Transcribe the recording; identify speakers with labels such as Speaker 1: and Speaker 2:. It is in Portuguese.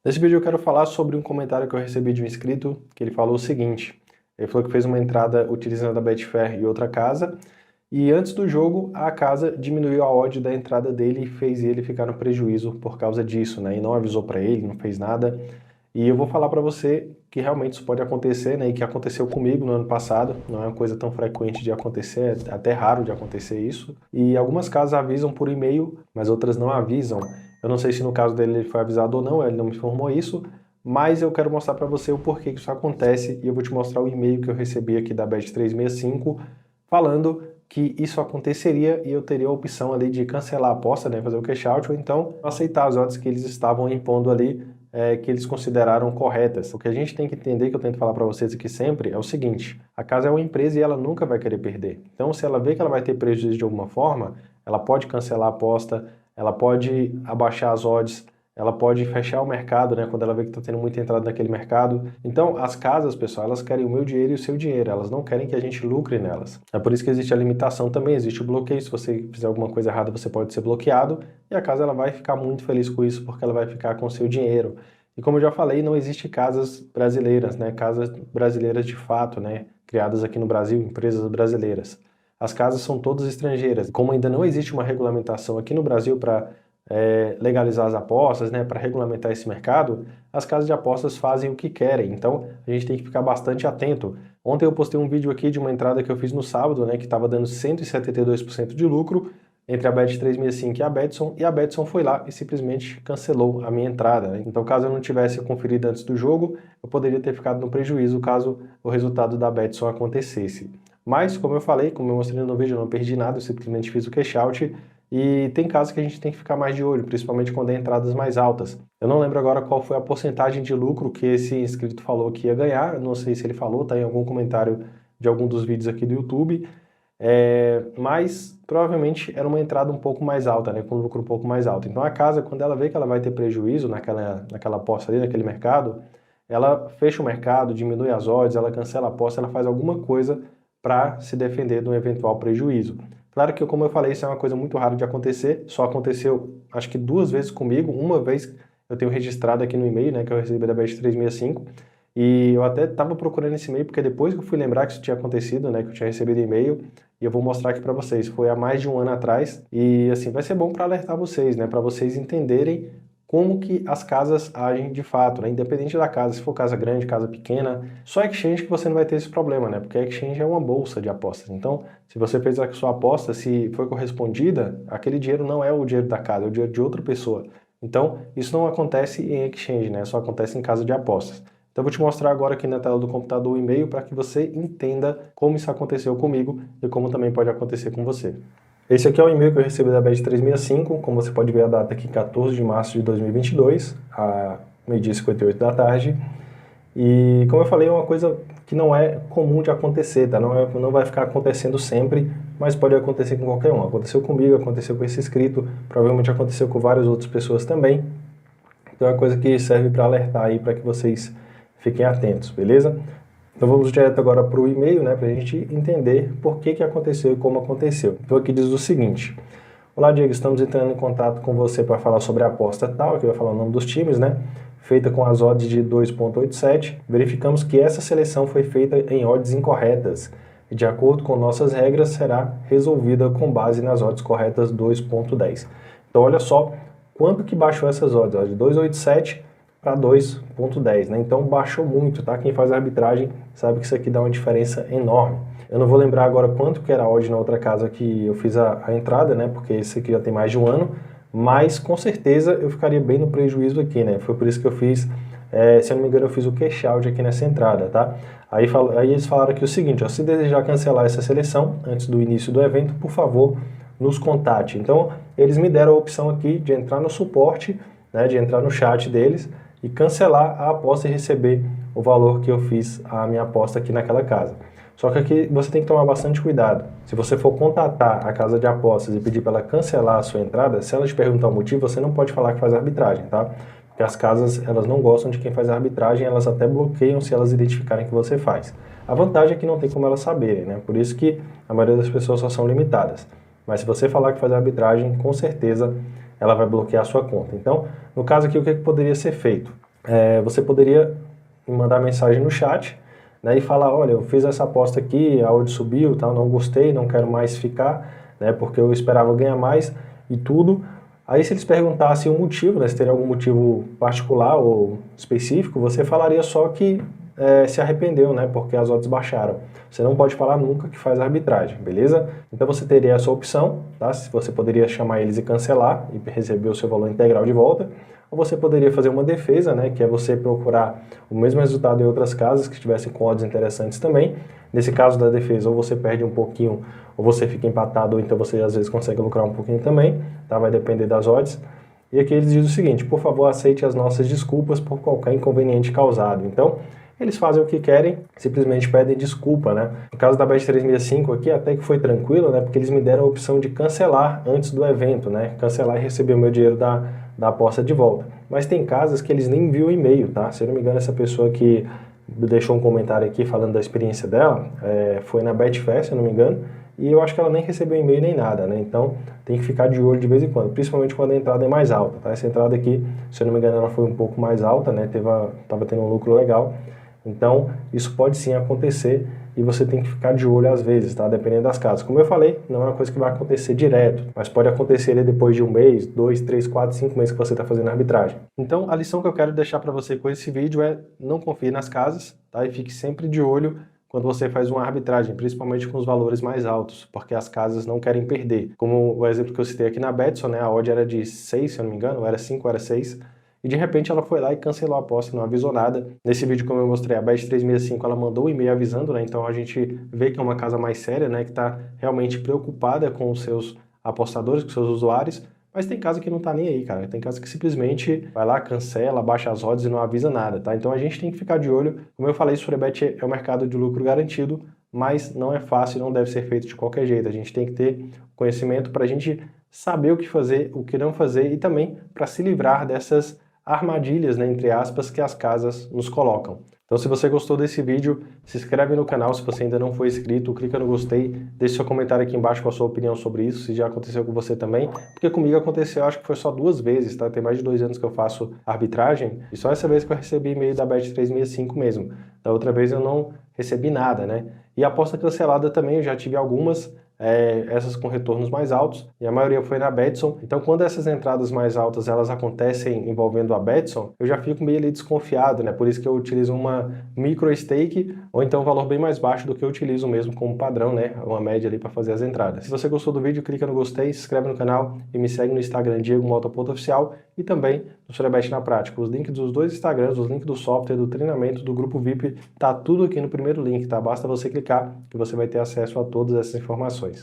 Speaker 1: Nesse vídeo eu quero falar sobre um comentário que eu recebi de um inscrito, que ele falou o seguinte: ele falou que fez uma entrada utilizando a Betfair e outra casa, e antes do jogo a casa diminuiu a odd da entrada dele e fez ele ficar no prejuízo por causa disso, né? E não avisou para ele, não fez nada. E eu vou falar para você que realmente isso pode acontecer, né? E que aconteceu comigo no ano passado, não é uma coisa tão frequente de acontecer, é até raro de acontecer isso. E algumas casas avisam por e-mail, mas outras não avisam. Eu não sei se no caso dele ele foi avisado ou não, ele não me informou isso, mas eu quero mostrar para você o porquê que isso acontece e eu vou te mostrar o e-mail que eu recebi aqui da Bet365 falando que isso aconteceria e eu teria a opção ali de cancelar a aposta, né, fazer o cash out ou então aceitar as odds que eles estavam impondo ali, que eles consideraram corretas. O que a gente tem que entender, que eu tento falar para vocês aqui sempre, é o seguinte: a casa é uma empresa e ela nunca vai querer perder. Então, se ela vê que ela vai ter prejuízo de alguma forma, ela pode cancelar a aposta, ela pode abaixar as odds, ela pode fechar o mercado, né, quando ela vê que está tendo muita entrada naquele mercado. Então, as casas, pessoal, elas querem o meu dinheiro e o seu dinheiro, elas não querem que a gente lucre nelas. É por isso que existe a limitação também, existe o bloqueio. Se você fizer alguma coisa errada, você pode ser bloqueado, e a casa ela vai ficar muito feliz com isso, porque ela vai ficar com o seu dinheiro. E como eu já falei, não existe casas brasileiras, né, casas brasileiras de fato, né, criadas aqui no Brasil, empresas brasileiras. As casas são todas estrangeiras. Como ainda não existe uma regulamentação aqui no Brasil para legalizar as apostas, né, para regulamentar esse mercado, as casas de apostas fazem o que querem. Então, a gente tem que ficar bastante atento. Ontem eu postei um vídeo aqui de uma entrada que eu fiz no sábado, né, que estava dando 172% de lucro entre a Bet365 e a Betson foi lá e simplesmente cancelou a minha entrada, né? Então, caso eu não tivesse conferido antes do jogo, eu poderia ter ficado no prejuízo caso o resultado da Betson acontecesse. Mas, como eu falei, como eu mostrei no vídeo, eu não perdi nada, eu simplesmente fiz o cash out. E tem casos que a gente tem que ficar mais de olho, principalmente quando é entradas mais altas. Eu não lembro agora qual foi a porcentagem de lucro que esse inscrito falou que ia ganhar, eu não sei se ele falou, tá em algum comentário de algum dos vídeos aqui do YouTube, mas provavelmente era uma entrada um pouco mais alta, né, com lucro um pouco mais alto. Então a casa, quando ela vê que ela vai ter prejuízo naquela aposta ali, naquele mercado, ela fecha o mercado, diminui as odds, ela cancela a aposta, ela faz alguma coisa para se defender de um eventual prejuízo. Claro que, como eu falei, isso é uma coisa muito rara de acontecer, só aconteceu acho que 2 vezes comigo. Uma vez eu tenho registrado aqui no e-mail, né, que eu recebi da Bet365, e eu até estava procurando esse e-mail, porque depois que eu fui lembrar que isso tinha acontecido, né, que eu tinha recebido e-mail, e eu vou mostrar aqui para vocês, foi há mais de um ano atrás, e assim, vai ser bom para alertar vocês, né, para vocês entenderem como que as casas agem de fato, né? Independente da casa, se for casa grande, casa pequena, só exchange que você não vai ter esse problema, né? Porque a exchange é uma bolsa de apostas. Então, se você fez a sua aposta, se foi correspondida, aquele dinheiro não é o dinheiro da casa, é o dinheiro de outra pessoa. Então, isso não acontece em exchange, né? Só acontece em casa de apostas. Então, eu vou te mostrar agora aqui na tela do computador o e-mail para que você entenda como isso aconteceu comigo e como também pode acontecer com você. Esse aqui é o e-mail que eu recebi da Bet365, como você pode ver a data aqui, 14 de março de 2022, a meio-dia e 58 da tarde. E como eu falei, é uma coisa que não é comum de acontecer, tá? Não vai ficar acontecendo sempre, mas pode acontecer com qualquer um. Aconteceu comigo, aconteceu com esse inscrito, provavelmente aconteceu com várias outras pessoas também. Então é uma coisa que serve para alertar aí, para que vocês fiquem atentos, beleza? Então vamos direto agora para o e-mail, né, para a gente entender por que aconteceu e como aconteceu. Então aqui diz o seguinte: olá Diego, estamos entrando em contato com você para falar sobre a aposta tal, que vai falar o nome dos times, né, feita com as odds de 2,87. Verificamos que essa seleção foi feita em odds incorretas e, de acordo com nossas regras, será resolvida com base nas odds corretas 2,10. Então olha só quanto que baixou essas odds, ó, de 2,87 para 2,10, né? Então baixou muito, tá? Quem faz a arbitragem sabe que isso aqui dá uma diferença enorme. Eu não vou lembrar agora quanto que era a odd na outra casa que eu fiz a entrada, né? Porque esse aqui já tem mais de um ano, mas com certeza eu ficaria bem no prejuízo aqui, né? Foi por isso que eu fiz, se eu não me engano, eu fiz o cash out aqui nessa entrada, tá? Aí eles falaram aqui o seguinte, ó: se desejar cancelar essa seleção antes do início do evento, por favor, nos contate. Então, eles me deram a opção aqui de entrar no suporte, né? De entrar no chat deles e cancelar a aposta e receber o valor que eu fiz a minha aposta aqui naquela casa. Só que aqui você tem que tomar bastante cuidado. Se você for contatar a casa de apostas e pedir para ela cancelar a sua entrada, se ela te perguntar o motivo, você não pode falar que faz arbitragem, tá? Porque as casas, elas não gostam de quem faz arbitragem, elas até bloqueiam se elas identificarem que você faz. A vantagem é que não tem como elas saberem, né? Por isso que a maioria das pessoas só são limitadas. Mas se você falar que faz arbitragem, com certeza ela vai bloquear a sua conta. Então, no caso aqui, o que poderia ser feito? você poderia me mandar mensagem no chat, né, e falar, olha, eu fiz essa aposta aqui, a odd subiu, tal, não gostei, não quero mais ficar, né, porque eu esperava ganhar mais e tudo. Aí se eles perguntassem o motivo, né, se teria algum motivo particular ou específico, você falaria só que se arrependeu, né, porque as odds baixaram. Você não pode falar nunca que faz arbitragem, beleza? Então você teria essa opção, tá? Você poderia chamar eles e cancelar e receber o seu valor integral de volta, ou você poderia fazer uma defesa, né, que é você procurar o mesmo resultado em outras casas que estivessem com odds interessantes também. Nesse caso da defesa, ou você perde um pouquinho, ou você fica empatado, ou então você às vezes consegue lucrar um pouquinho também, tá? Vai depender das odds. E aqui eles dizem o seguinte, por favor, aceite as nossas desculpas por qualquer inconveniente causado. Então, eles fazem o que querem, simplesmente pedem desculpa, né? No caso da Bet365 aqui, até que foi tranquilo, né? Porque eles me deram a opção de cancelar antes do evento, né? Cancelar e receber o meu dinheiro da aposta de volta. Mas tem casas que eles nem enviam e-mail, tá? Se eu não me engano, essa pessoa que deixou um comentário aqui falando da experiência dela, foi na Betfair, se eu não me engano, e eu acho que ela nem recebeu e-mail nem nada, né? Então tem que ficar de olho de vez em quando, principalmente quando a entrada é mais alta, tá? Essa entrada aqui, se eu não me engano, ela foi um pouco mais alta, né? Tava tendo um lucro legal. Então, isso pode sim acontecer e você tem que ficar de olho às vezes, tá? Dependendo das casas. Como eu falei, não é uma coisa que vai acontecer direto, mas pode acontecer depois de um mês, 2, 3, 4, 5 meses que você está fazendo arbitragem. Então, a lição que eu quero deixar para você com esse vídeo é não confie nas casas, tá? E fique sempre de olho quando você faz uma arbitragem, principalmente com os valores mais altos, porque as casas não querem perder. Como o exemplo que eu citei aqui na Betson, né? A odd era de 6, se eu não me engano, ou era 5, ou era 6, e de repente ela foi lá e cancelou a aposta, não avisou nada. Nesse vídeo, como eu mostrei, a Bet365, ela mandou um e-mail avisando, né? Então a gente vê que é uma casa mais séria, né? Que está realmente preocupada com os seus apostadores, com os seus usuários. Mas tem casa que não tá nem aí, cara. Tem casa que simplesmente vai lá, cancela, baixa as odds e não avisa nada, tá? Então a gente tem que ficar de olho. Como eu falei, Superbet é um mercado de lucro garantido, mas não é fácil, não deve ser feito de qualquer jeito. A gente tem que ter conhecimento para a gente saber o que fazer, o que não fazer e também para se livrar dessas armadilhas, né, entre aspas, que as casas nos colocam. Então, se você gostou desse vídeo, se inscreve no canal. Se você ainda não for inscrito, clica no gostei, deixe seu comentário aqui embaixo com a sua opinião sobre isso, se já aconteceu com você também, porque comigo aconteceu, acho que foi só 2 vezes, tá? Tem mais de 2 anos que eu faço arbitragem, e só essa vez que eu recebi e-mail da Bet365 mesmo. Da outra vez eu não recebi nada, né? E a aposta cancelada também, eu já tive algumas, essas com retornos mais altos, e a maioria foi na Betson. Então, quando essas entradas mais altas elas acontecem envolvendo a Betson, eu já fico meio ali desconfiado, né? Por isso que eu utilizo uma micro stake, ou então um valor bem mais baixo do que eu utilizo mesmo como padrão, né? Uma média ali para fazer as entradas. Se você gostou do vídeo, clica no gostei, se inscreve no canal e me segue no Instagram DiegoMota.oficial e também no Superbet na Prática. Os links dos 2 Instagrams, os links do software, do treinamento, do grupo VIP, tá tudo aqui no primeiro link, tá? Basta você clicar que você vai ter acesso a todas essas informações.